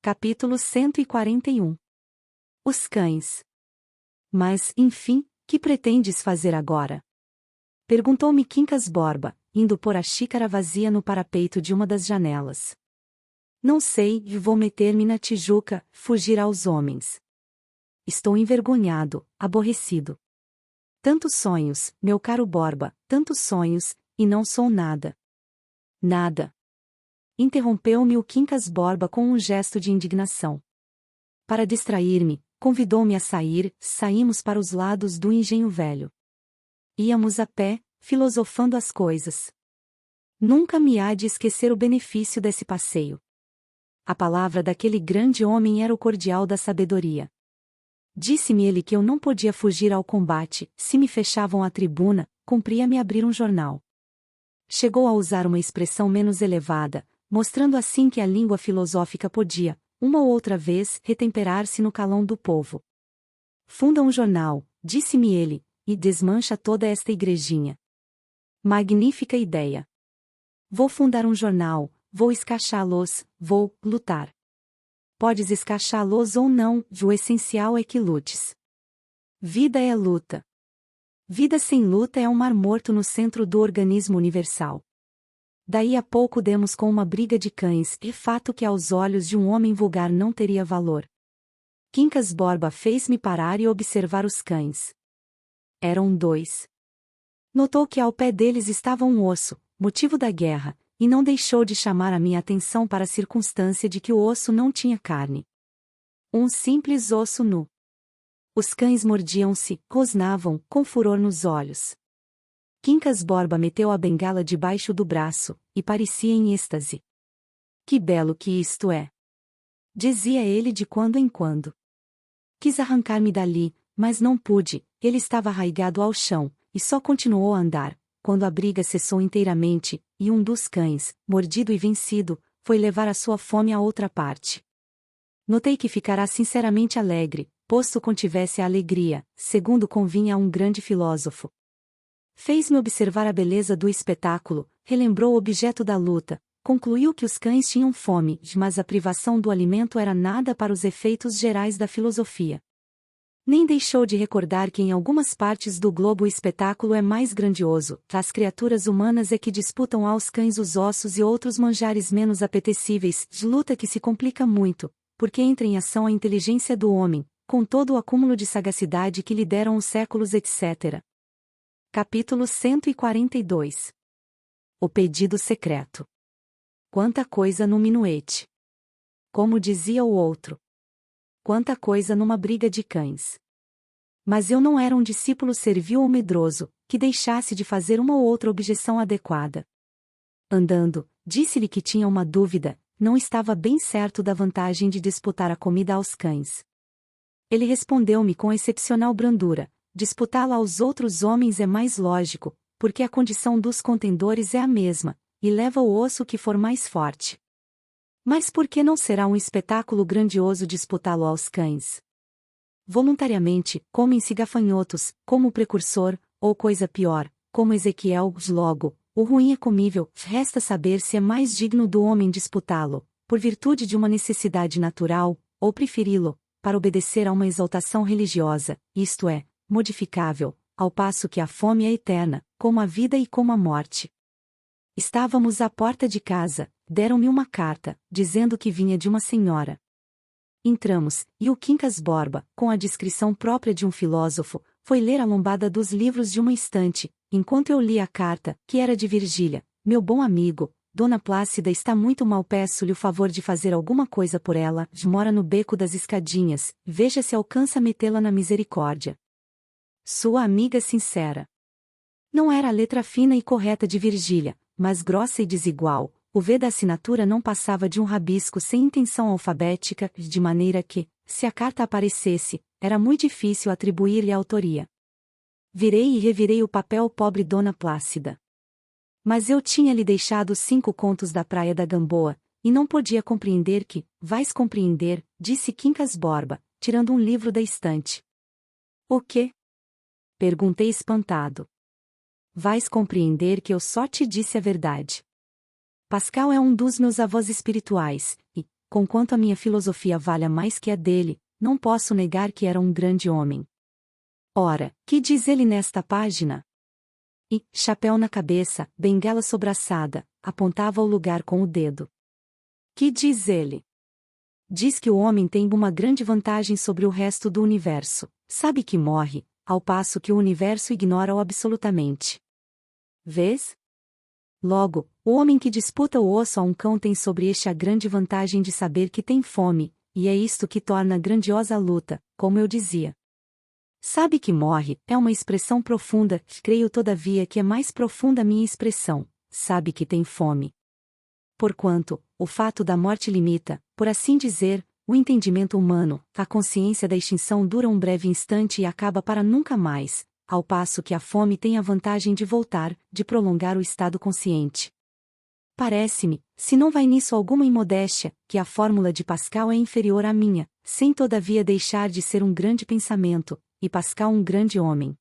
Capítulo 141. Os cães. Mas, enfim, que pretendes fazer agora? Perguntou-me Quincas Borba, indo pôr a xícara vazia no parapeito de uma das janelas. Não sei, vou meter-me na Tijuca, fugir aos homens. Estou envergonhado, aborrecido. Tantos sonhos, meu caro Borba, tantos sonhos, e não sou nada. Nada. Interrompeu-me o Quincas Borba com um gesto de indignação. Para distrair-me, convidou-me a sair, saímos para os lados do engenho velho. Íamos a pé, filosofando as coisas. Nunca me há de esquecer o benefício desse passeio. A palavra daquele grande homem era o cordial da sabedoria. Disse-me ele que eu não podia fugir ao combate, se me fechavam a tribuna, cumpria-me abrir um jornal. Chegou a usar uma expressão menos elevada, mostrando assim que a língua filosófica podia, uma ou outra vez, retemperar-se no calão do povo. Funda um jornal, disse-me ele, e desmancha toda esta igrejinha. Magnífica ideia. Vou fundar um jornal, vou escachá-los, vou lutar. Podes escachá-los ou não, o essencial é que lutes. Vida é luta. Vida sem luta é um mar morto no centro do organismo universal. Daí a pouco demos com uma briga de cães, e fato que aos olhos de um homem vulgar não teria valor. Quincas Borba fez-me parar e observar os cães. Eram 2. Notou que ao pé deles estava um osso, motivo da guerra, e não deixou de chamar a minha atenção para a circunstância de que o osso não tinha carne. Um simples osso nu. Os cães mordiam-se, rosnavam, com furor nos olhos. Quincas Borba meteu a bengala debaixo do braço, e parecia em êxtase. Que belo que isto é! Dizia ele de quando em quando. Quis arrancar-me dali, mas não pude, ele estava arraigado ao chão, e só continuou a andar, quando a briga cessou inteiramente, e um dos cães, mordido e vencido, foi levar a sua fome a outra parte. Notei que ficará sinceramente alegre, posto contivesse a alegria, segundo convinha a um grande filósofo. Fez-me observar a beleza do espetáculo, relembrou o objeto da luta, concluiu que os cães tinham fome, mas a privação do alimento era nada para os efeitos gerais da filosofia. Nem deixou de recordar que em algumas partes do globo o espetáculo é mais grandioso, as criaturas humanas é que disputam aos cães os ossos e outros manjares menos apetecíveis, luta que se complica muito, porque entra em ação a inteligência do homem, com todo o acúmulo de sagacidade que lhe deram os séculos etc. Capítulo 142. O pedido secreto. Quanta coisa no minuete. Como dizia o outro. Quanta coisa numa briga de cães. Mas eu não era um discípulo servil ou medroso, que deixasse de fazer uma ou outra objeção adequada. Andando, disse-lhe que tinha uma dúvida, não estava bem certo da vantagem de disputar a comida aos cães. Ele respondeu-me com excepcional brandura. Disputá-la aos outros homens é mais lógico, porque a condição dos contendores é a mesma, e leva o osso que for mais forte. Mas por que não será um espetáculo grandioso disputá-lo aos cães? Voluntariamente, comem-se gafanhotos, como o precursor, ou coisa pior, como Ezequiel, logo, o ruim é comível, resta saber se é mais digno do homem disputá-lo, por virtude de uma necessidade natural, ou preferi-lo, para obedecer a uma exaltação religiosa, isto é, modificável, ao passo que a fome é eterna, como a vida e como a morte. Estávamos à porta de casa, deram-me uma carta, dizendo que vinha de uma senhora. Entramos, e o Quincas Borba, com a discrição própria de um filósofo, foi ler a lombada dos livros de uma estante, enquanto eu li a carta, que era de Virgília. Meu bom amigo, Dona Plácida está muito mal, peço-lhe o favor de fazer alguma coisa por ela, mora no beco das escadinhas, veja se alcança metê-la na misericórdia. Sua amiga sincera. Não era a letra fina e correta de Virgília, mas grossa e desigual, o V da assinatura não passava de um rabisco sem intenção alfabética, de maneira que, se a carta aparecesse, era muito difícil atribuir-lhe a autoria. Virei e revirei o papel, pobre Dona Plácida. Mas eu tinha-lhe deixado 5 contos da Praia da Gamboa, e não podia compreender que, vais compreender, disse Quincas Borba, tirando um livro da estante. O quê? Perguntei espantado. Vais compreender que eu só te disse a verdade. Pascal é um dos meus avós espirituais, e, conquanto a minha filosofia valha mais que a dele, não posso negar que era um grande homem. Ora, que diz ele nesta página? E, chapéu na cabeça, bengala sobraçada, apontava o lugar com o dedo. Que diz ele? Diz que o homem tem uma grande vantagem sobre o resto do universo, sabe que morre, ao passo que o universo ignora-o absolutamente. Vês? Logo, o homem que disputa o osso a um cão tem sobre este a grande vantagem de saber que tem fome, e é isto que torna grandiosa a luta, como eu dizia. Sabe que morre, é uma expressão profunda, creio todavia que é mais profunda a minha expressão, sabe que tem fome. Porquanto, o fato da morte limita, por assim dizer, o entendimento humano, a consciência da extinção dura um breve instante e acaba para nunca mais, ao passo que a fome tem a vantagem de voltar, de prolongar o estado consciente. Parece-me, se não vai nisso alguma imodéstia, que a fórmula de Pascal é inferior à minha, sem todavia deixar de ser um grande pensamento, e Pascal um grande homem.